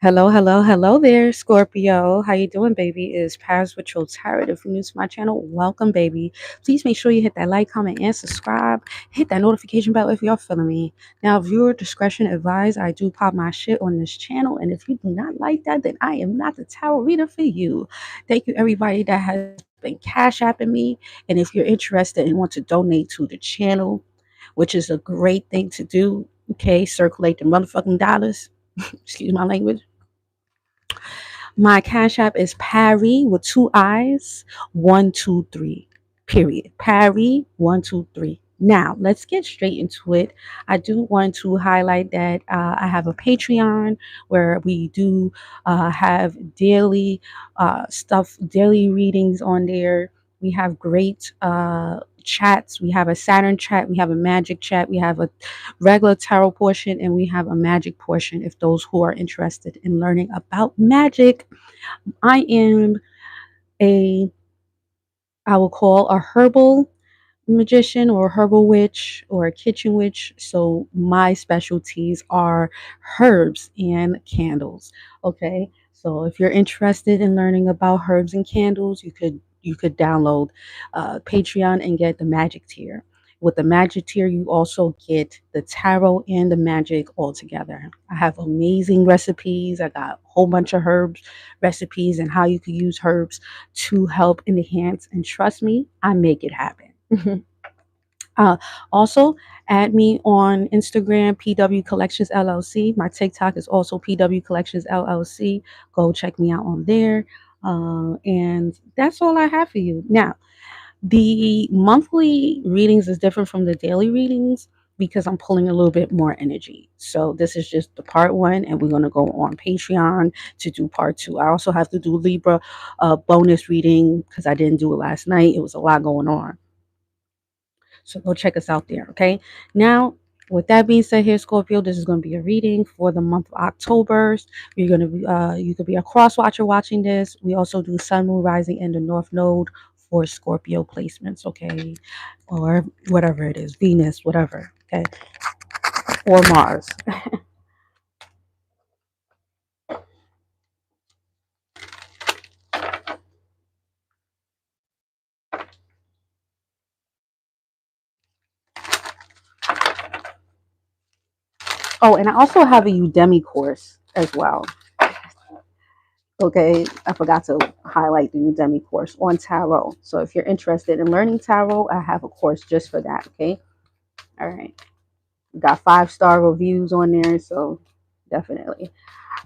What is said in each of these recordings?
Hello, hello, hello there, Scorpio. How you doing, baby? It's Paris with your tarot. If you're new to my channel, welcome, baby. Please make sure you hit that like, comment, and subscribe. Hit that notification bell if you're feeling me. Now, viewer discretion advised. I do pop my shit on this channel, and if you do not like that, then I am not the tarot reader for you. Thank you, everybody that has been cash apping me, and if you're interested and want to donate to the channel, which is a great thing to do, okay, circulate the motherfucking dollars. Excuse my language. My Cash App is Parry with two I's, 123. Period. Parry 123. Now, let's get straight into it. I do want to highlight that I have a Patreon where we do have daily daily readings on there. We have great chats. We have a Saturn chat. We have a magic chat. We have a regular tarot portion, and we have a magic portion if those who are interested in learning about magic. I am a, I will call a herbal magician or herbal witch or a kitchen witch. So my specialties are herbs and candles. Okay. So if you're interested in learning about herbs and candles, you could download Patreon and get the magic tier. With the magic tier, you also get the tarot and the magic all together. I have amazing recipes. I got a whole bunch of herbs recipes and how you can use herbs to help enhance. And trust me, I make it happen. Uh, Also, add me on Instagram, PW Collections LLC. My TikTok is also PW Collections LLC. Go check me out on there. And that's all I have for you. Now, the monthly readings is different from the daily readings because I'm pulling a little bit more energy. So this is just the part one, and we're going to go on Patreon to do part two. I also have to do Libra bonus reading because I didn't do it last night. It was a lot going on. So go check us out there, okay? Now, with that being said, here, Scorpio, this is going to be a reading for the month of October. You're going to be, you could be a cross watcher watching this. We also do Sun, Moon, Rising, and the North Node for Scorpio placements, okay? Or whatever it is, Venus, whatever, okay? Or Mars. Oh, and I also have a Udemy course as well. Okay, I forgot to highlight the Udemy course on tarot. So if you're interested in learning tarot, I have a course just for that. Okay, all right. Got 5-star reviews on there, so definitely.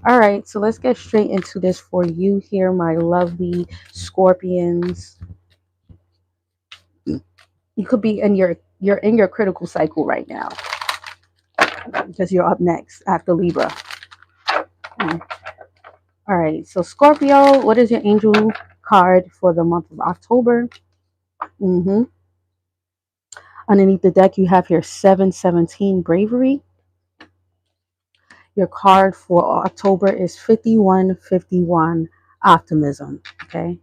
All right, so let's get straight into this for you here, my lovely Scorpions. You could be in your critical cycle right now because you're up next after Libra. All right, so Scorpio, what is your angel card for the month of October? Underneath the deck, you have here 717 bravery. Your card for October is 5151 optimism. Okay.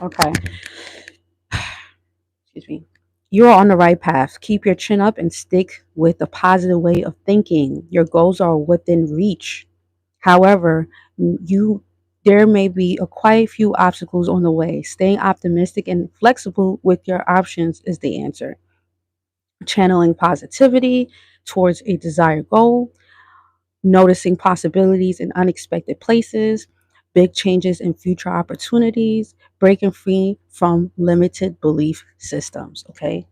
Okay. Excuse me. You're on the right path. Keep your chin up and stick with a positive way of thinking. Your goals are within reach. However, you there may be a quite few obstacles on the way. Staying optimistic and flexible with your options is the answer. Channeling positivity towards a desired goal, noticing possibilities in unexpected places, big changes in future opportunities, breaking free from limited belief systems. Okay.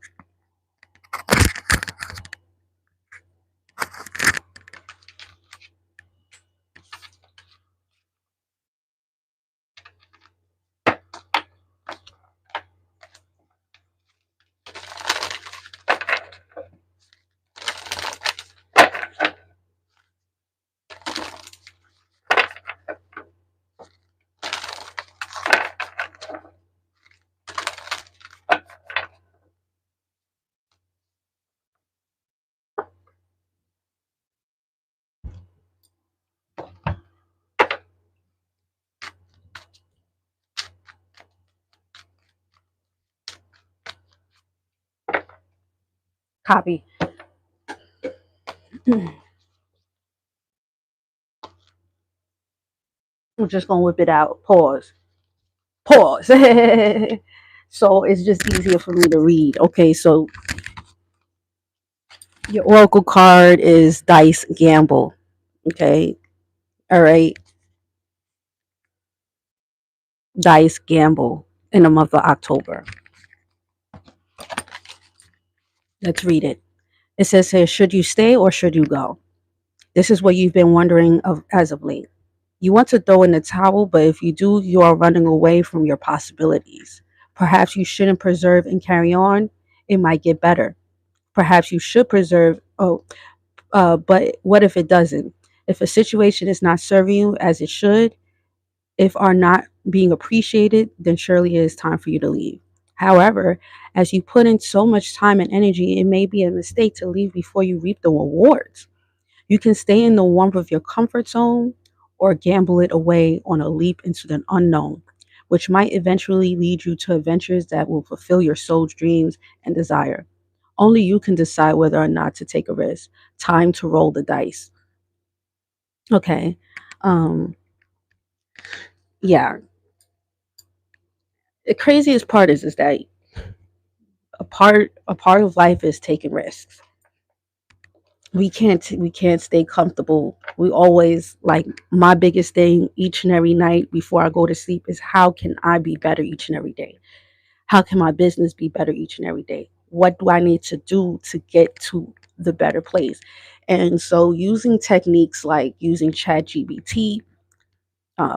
Copy. I'm just gonna whip it out. Pause. Pause. So it's just easier for me to read. Okay, so your oracle card is dice gamble. Okay, all right, dice gamble in the month of October. Let's read it. It says here, should you stay or should you go? This is what you've been wondering of as of late. You want to throw in the towel, but if you do, you are running away from your possibilities. Perhaps you shouldn't preserve and carry on. It might get better. Perhaps you should preserve. But what if it doesn't? If a situation is not serving you as it should, if are not being appreciated, then surely it is time for you to leave. However, as you put in so much time and energy, it may be a mistake to leave before you reap the rewards. You can stay in the warmth of your comfort zone or gamble it away on a leap into the unknown, which might eventually lead you to adventures that will fulfill your soul's dreams and desire. Only you can decide whether or not to take a risk. Time to roll the dice. Okay. Um, yeah. The craziest part is that a part of life is taking risks. We can't stay comfortable. We always, like, my biggest thing each and every night before I go to sleep is, how can I be better each and every day? How can my business be better each and every day? What do I need to do to get to the better place? And so using techniques like using ChatGPT,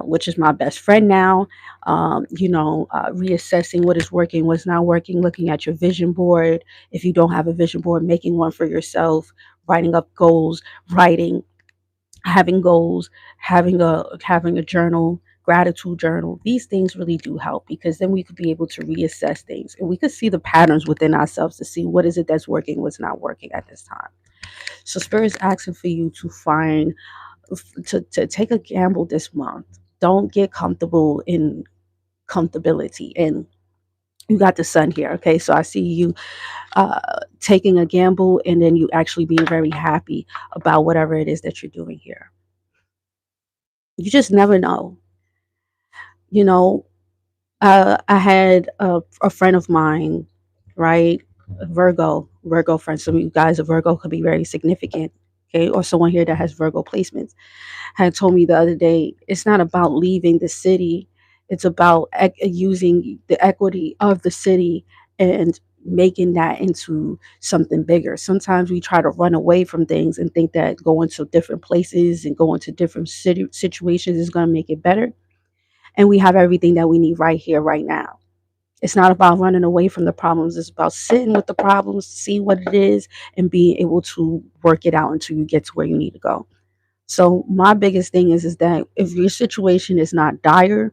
which is my best friend now. Reassessing what is working, what's not working, looking at your vision board. If you don't have a vision board, making one for yourself, writing up goals, writing, having goals, having a journal, gratitude journal. These things really do help, because then we could be able to reassess things and we could see the patterns within ourselves to see what is it that's working, what's not working at this time. So Spirit's asking for you to find to take a gamble this month. Don't get comfortable in comfortability. And you got the sun here. Okay, so I see you taking a gamble, and then you actually being very happy about whatever it is that you're doing here. You just never know. You know, I had a friend of mine, right? A Virgo friend. Some of you guys, a Virgo could be very significant. Okay, or someone here that has Virgo placements had told me the other day, it's not about leaving the city. It's about using the equity of the city and making that into something bigger. Sometimes we try to run away from things and think that going to different places and going to different situations is going to make it better. And we have everything that we need right here, right now. It's not about running away from the problems. It's about sitting with the problems, see what it is, and being able to work it out until you get to where you need to go. So my biggest thing is that if your situation is not dire,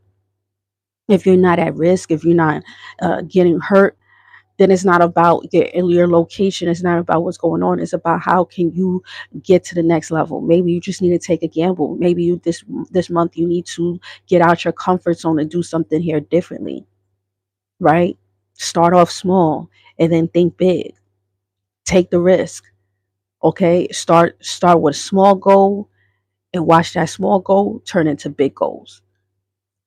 if you're not at risk, if you're not getting hurt, then it's not about your location. It's not about what's going on. It's about how can you get to the next level. Maybe you just need to take a gamble. Maybe this month you need to get out your comfort zone and do something here differently, right? Start off small and then think big. Take the risk. Okay, start with a small goal and watch that small goal turn into big goals.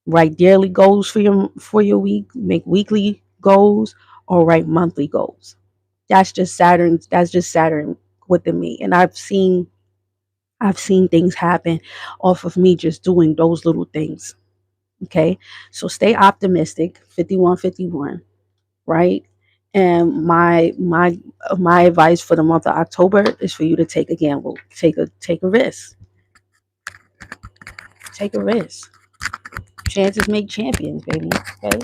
Write daily goals for your week, make weekly goals, or write monthly goals. That's just Saturn within me. And I've seen things happen off of me just doing those little things. Okay. So stay optimistic, 5151, right? And my advice for the month of October is for you to take a gamble. Take a risk. Take a risk. Chances make champions, baby. Okay.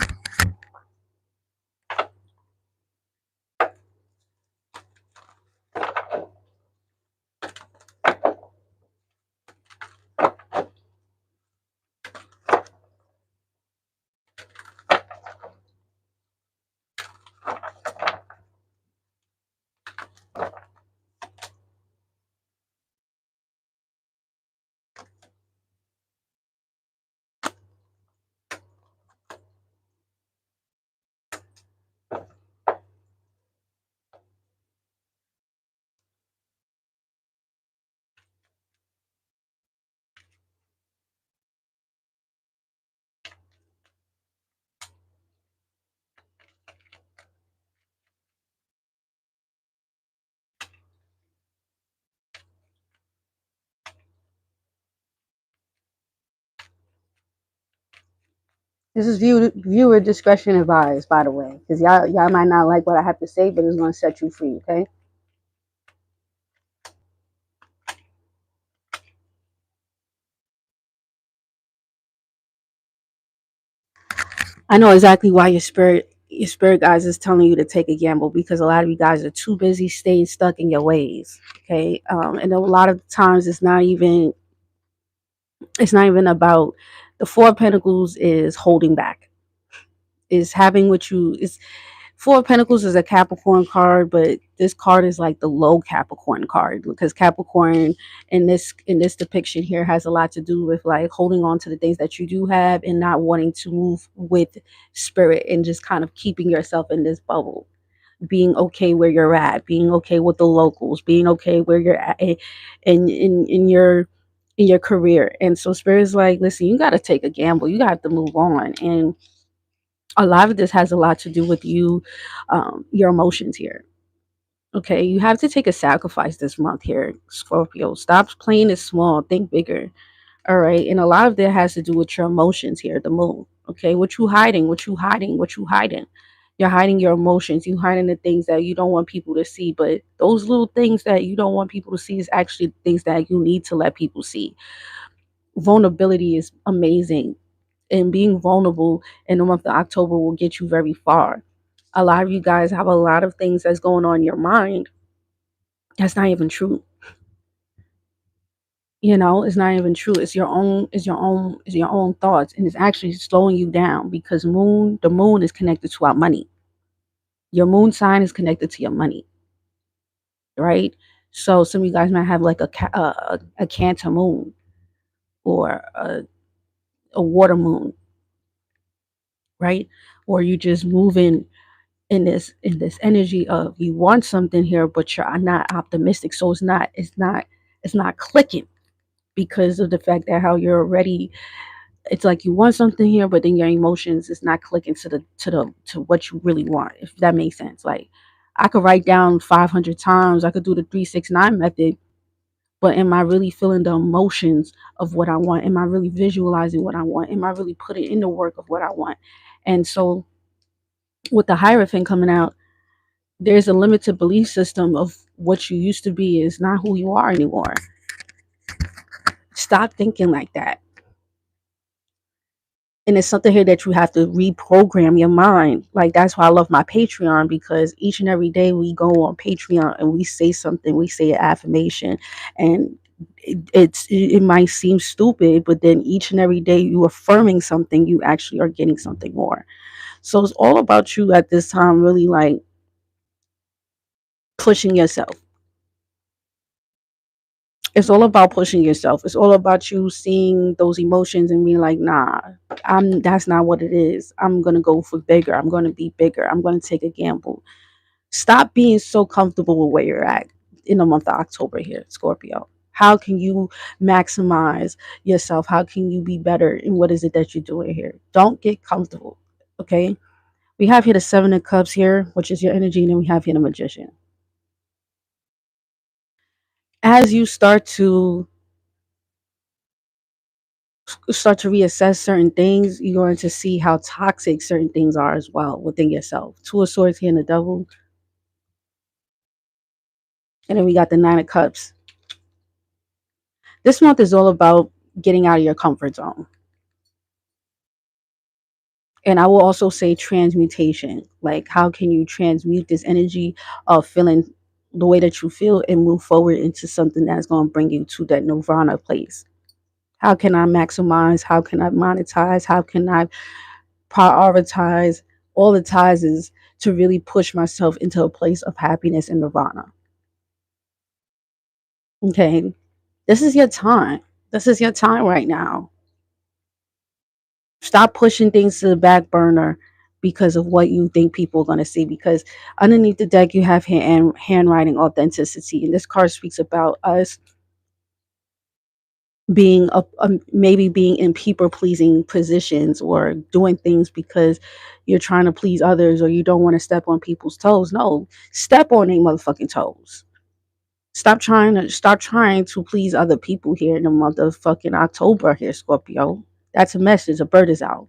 This is viewer discretion advised, by the way, because y'all might not like what I have to say, but it's gonna set you free. Okay. I know exactly why your spirit guys is telling you to take a gamble, because a lot of you guys are too busy staying stuck in your ways. Okay. And a lot of times it's not even about the Four of Pentacles is holding back, is having what you is Four of Pentacles is a Capricorn card, but this card is like the low Capricorn card, because Capricorn in this depiction here has a lot to do with like holding on to the things that you do have and not wanting to move with spirit, and just kind of keeping yourself in this bubble, being okay where you're at, being okay with the locals, being okay where you're at in your career. And so spirit is like, listen, you got to take a gamble, you got to move on. And a lot of this has a lot to do with your emotions here. Okay, you have to take a sacrifice this month here, Scorpio. Stop playing it small, think bigger. All right, and a lot of that has to do with your emotions here, the moon. Okay, what you hiding, what you hiding, what you hiding. You're hiding your emotions, you hiding the things that you don't want people to see, but those little things that you don't want people to see is actually things that you need to let people see. Vulnerability is amazing, and being vulnerable in the month of October will get you very far. A lot of you guys have a lot of things that's going on in your mind that's not even true. It's not even true. It's your own thoughts, and it's actually slowing you down, because the moon is connected to our money. Your moon sign is connected to your money, right? So some of you guys might have like a Cancer moon, or a water moon, right? Or you just moving in this energy of you want something here, but you're not optimistic. So it's not clicking, because of the fact that how you're already, it's like you want something here, but then your emotions is not clicking to what you really want, if that makes sense. Like, I could write down 500 times, I could do the 369 method, but am I really feeling the emotions of what I want? Am I really visualizing what I want? Am I really putting in the work of what I want? And so with the Hierophant coming out, there's a limited belief system of what you used to be is not who you are anymore. Stop thinking like that. And it's something here that you have to reprogram your mind. Like, that's why I love my Patreon, because each and every day we go on Patreon and we say something, we say an affirmation, and it might seem stupid, but then each and every day you affirming something, you actually are getting something more. So it's all about you at this time, really, like, pushing yourself. It's all about pushing yourself. It's all about you seeing those emotions and being like, nah, that's not what it is. I'm gonna go for bigger. I'm gonna be bigger. I'm gonna take a gamble. Stop being so comfortable with where you're at in the month of October here, Scorpio. How can you maximize yourself? How can you be better in what is it that you're doing here? Don't get comfortable. Okay. We have here the Seven of Cups here, which is your energy, and then we have here the Magician. As you start to reassess certain things, you're going to see how toxic certain things are as well within yourself. Two of Swords here in the Devil, and then we got the Nine of Cups. This month is all about getting out of your comfort zone. And I will also say transmutation. Like, how can you transmute this energy of feeling the way that you feel and move forward into something that's going to bring you to that nirvana place? How can I maximize? How can I monetize? How can I prioritize all the ties is to really push myself into a place of happiness and nirvana? Okay. This is your time. This is your time right now. Stop pushing things to the back burner because of what you think people are going to see. Because underneath the deck, you have handwriting authenticity. And this card speaks about us being maybe being in people pleasing positions, or doing things because you're trying to please others, or you don't want to step on people's toes. No, step on their motherfucking toes. Stop trying to please other people here in the month of fucking October here, Scorpio. That's a message. A bird is out.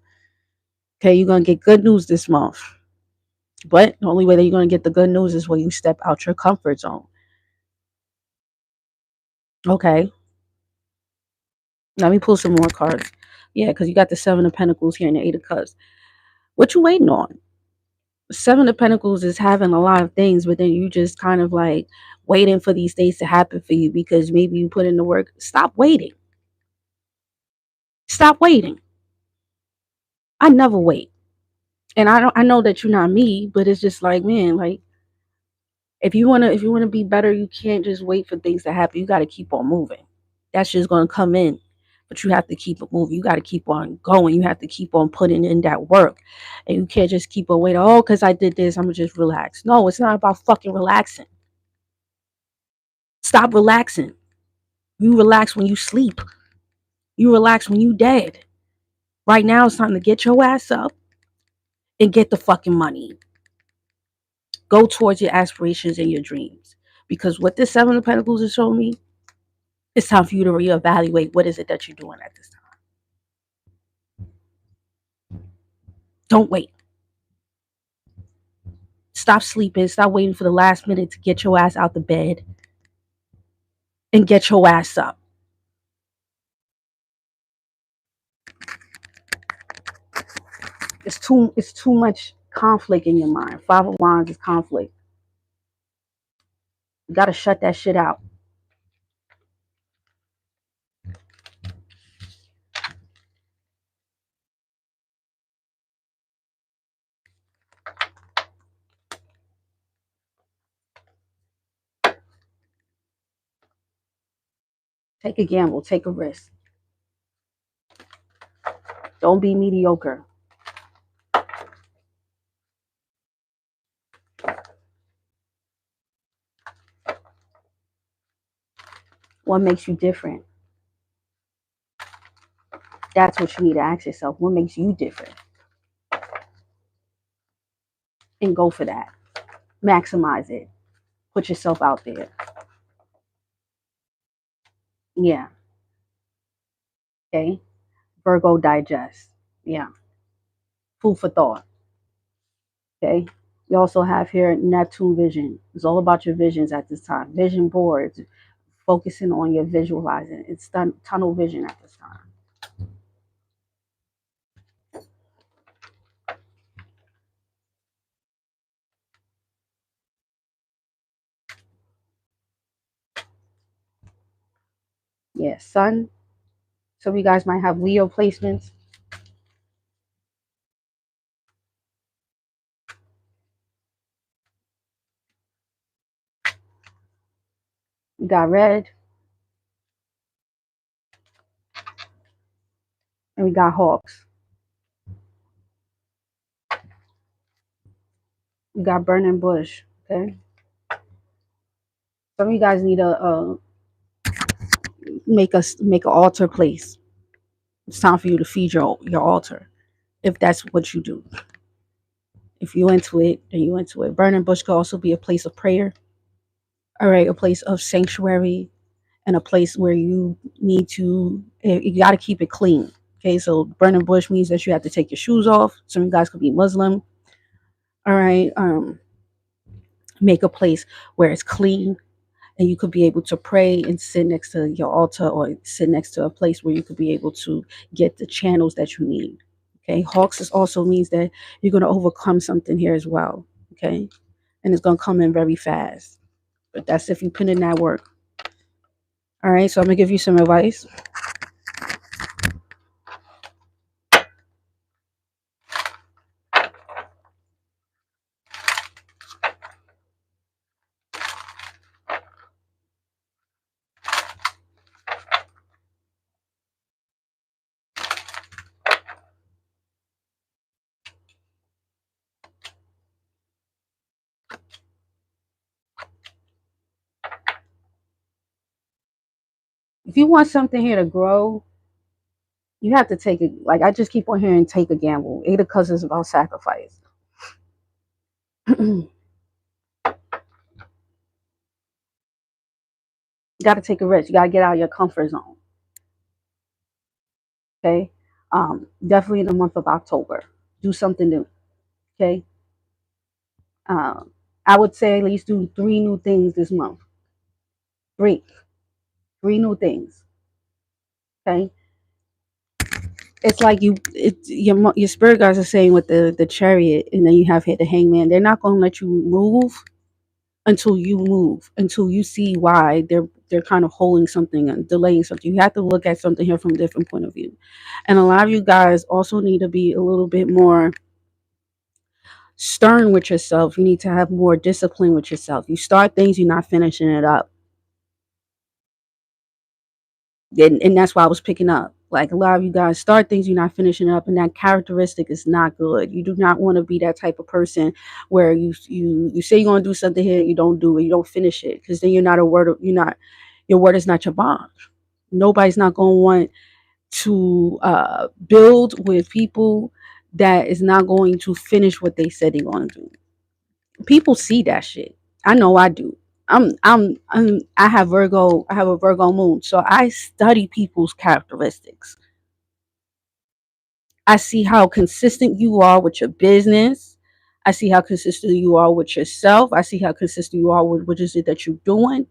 Okay, you're going to get good news this month. But the only way that you're going to get the good news is when you step out your comfort zone. Okay, let me pull some more cards. Yeah, because you got the Seven of Pentacles here and the Eight of Cups. What you waiting on? Seven of Pentacles is having a lot of things, but then you just kind of like waiting for these things to happen for you because maybe you put in the work. Stop waiting. Stop waiting. I never wait. And I know that you're not me, but it's just like, man, like if you wanna be better, you can't just wait for things to happen. You gotta keep on moving. That's just gonna come in. But you have to keep it moving. You gotta keep on going. You have to keep on putting in that work. And you can't just keep on waiting. Oh, because I did this, I'm gonna just relax. No, it's not about fucking relaxing. Stop relaxing. You relax when you sleep. You relax when you dead. Right now it's time to get your ass up and get the fucking money. Go towards your aspirations and your dreams. Because what this Seven of Pentacles is showing me, it's time for you to reevaluate what is it that you're doing at this time. Don't wait. Stop sleeping. Stop waiting for the last minute to get your ass out the bed and get your ass up. It's too much conflict in your mind. Five of Wands is conflict. You gotta shut that shit out. Take a gamble. Take a risk. Don't be mediocre. What makes you different? That's what you need to ask yourself. What makes you different? And go for that. Maximize it. Put yourself out there. Yeah. Okay. Virgo digest. Yeah. Food for thought. Okay. We also have here Neptune vision. It's all about your visions at this time. Vision boards, focusing on your visualizing. It's tunnel vision at this time. Yeah, sun. So you guys might have Leo placements. We got red. And we got hawks. We got burning bush. Okay. Some of you guys need to make an altar place. It's time for you to feed your altar, if that's what you do. If you into it, then you into it. Burning bush could also be a place of prayer. All right, a place of sanctuary, and a place where you need to. You got to keep it clean. Okay, so burning bush means that you have to take your shoes off. Some of you guys could be Muslim. All right, make a place where it's clean and you could be able to pray and sit next to your altar or sit next to a place where you could be able to get the channels that you need. Okay, hawks is also means that you're going to overcome something here as well. Okay, and it's going to come in very fast, but that's if you put in that work. All right, so I'm going to give you some advice. If you want something here to grow, you have to take it. Like I just keep on hearing, take a gamble. Eight of Cups is about sacrifice. You got to take a risk. You got to get out of your comfort zone. Okay, definitely in the month of October. Do something new. Okay. I would say at least do 3 new things this month. Three, 3 new things. Okay. It's like your spirit guides are saying with the chariot, and then you have here the hangman. They're not going to let you move until you move, until you see why they're kind of holding something and delaying something. You have to look at something here from a different point of view. And a lot of you guys also need to be a little bit more stern with yourself. You need to have more discipline with yourself. You start things, you're not finishing it up. And that's why I was picking up. Like a lot of you guys start things, you're not finishing up, and that characteristic is not good. You do not want to be that type of person where you say you're gonna do something here, you don't do it, you don't finish it, because then you're not a word. You're not, your word is not your bond. Nobody's not gonna want to build with people that is not going to finish what they said they're gonna do. People see that shit. I know I do. I have Virgo. I have a Virgo moon, so I study people's characteristics. I see how consistent you are with your business. I see how consistent you are with yourself. I see how consistent you are with what is it that you're doing.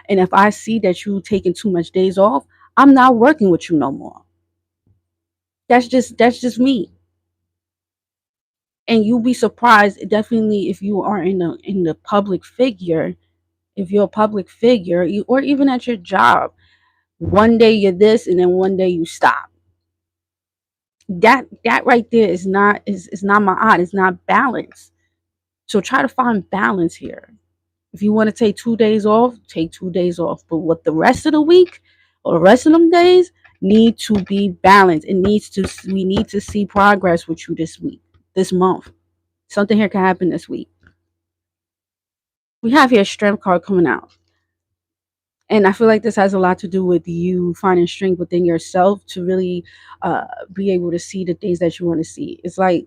And if I see that you taking too much days off, I'm not working with you no more. That's just me. And you'll be surprised, definitely, if you are in the public figure. If you're a public figure, or even at your job, one day you're this, and then one day you stop. That right there is not my odd. It's not balance. So try to find balance here. If you want to take 2 days off, take 2 days off. But what the rest of the week or the rest of them days need to be balanced. We need to see progress with you this week, this month. Something here can happen this week. We have here a strength card coming out. And I feel like this has a lot to do with you finding strength within yourself to really be able to see the things that you want to see. It's like,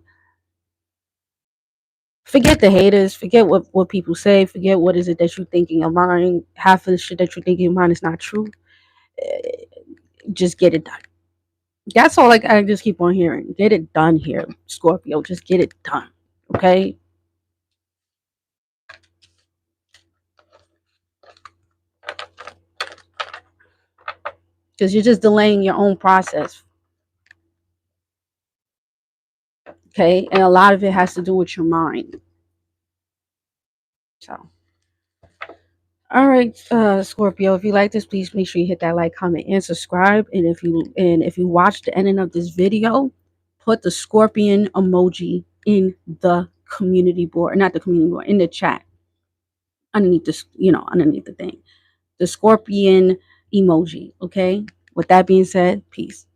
forget the haters, forget what people say, forget what is it that you think in your mind. Half of the shit that you think in your mind is not true. Eh, Just get it done. That's all, like, I just keep on hearing. Get it done here, Scorpio. Just get it done. Okay? Because you're just delaying your own process. Okay? And a lot of it has to do with your mind. So, all right, Scorpio. If you like this, please make sure you hit that like, comment, and subscribe. And if you watch the ending of this video, put the scorpion emoji in the community board, not the community board, in the chat underneath this, underneath the thing, the scorpion emoji. Okay. With that being said, peace.